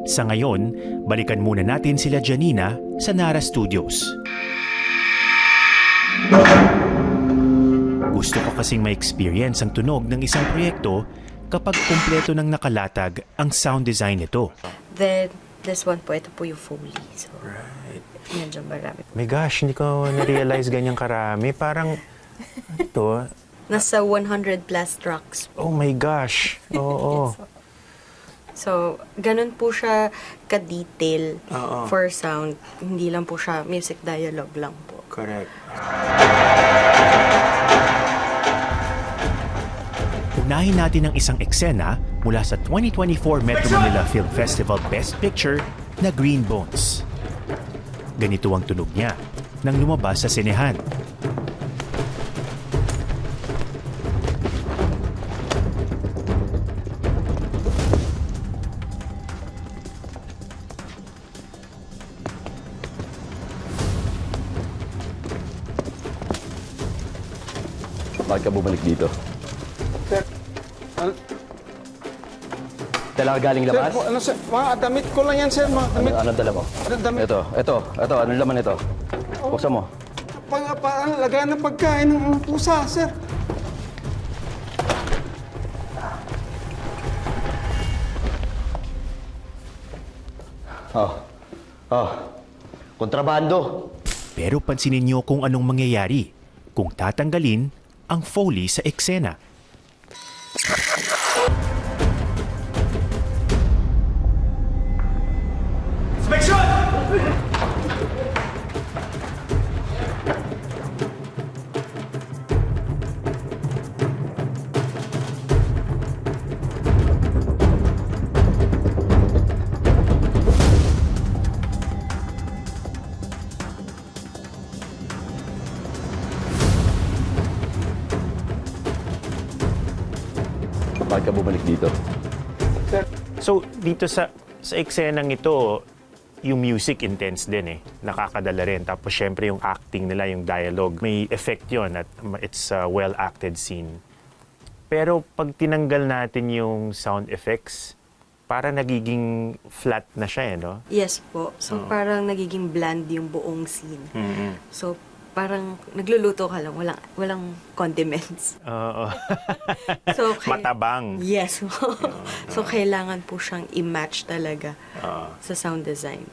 Sa ngayon, balikan muna natin sila Janina sa Nara Studios. Gusto ko kasing ma-experience ang tunog ng isang proyekto kapag kumpleto ng nakalatag ang sound design nito. Then, this one po, ito po yung Foley. So, medyo marami. My gosh, hindi ko na-realize ganyang karami. Parang, ito, Nasa 100 plus tracks. oh my gosh. Oo. So, ganun po siya ka-detail Oo. for sound. Hindi lang po siya music dialogue lang po. Correct. Unahin natin ang isang eksena mula sa 2024 Metro Manila Film Festival Best Picture na Green Bones. Ganito ang tunog niya nang lumabas sa sinehan. Bakit ka bumalik dito? Sir, Dala ka galing labas? sir, ano sir, mga damit ko lang yan sir, mga damit. Ano dala mo? Ano damit? Ito. Ano laman ito? Buksan mo. Lagayan ng pagkain ng pusa, sir. Kontrabando. Pero pansinin niyo kung anong mangyayari kung tatanggalin ang Foley sa eksena. Bakit ka bumalik dito? Sir, So, dito sa eksenang ito, yung music intense din eh. Nakakadala rin. Tapos, syempre, yung acting nila, yung dialogue, may effect yon at it's a well-acted scene. Pero, pag tinanggal natin yung sound effects, para nagiging flat na siya eh, no? Yes po. So, parang nagiging bland yung buong scene. Mm-hmm. So, parang nagluluto ka lang, walang condiments. Oo. So, Matabang. Yes po. So, kailangan po siyang i-match talaga sa sound design.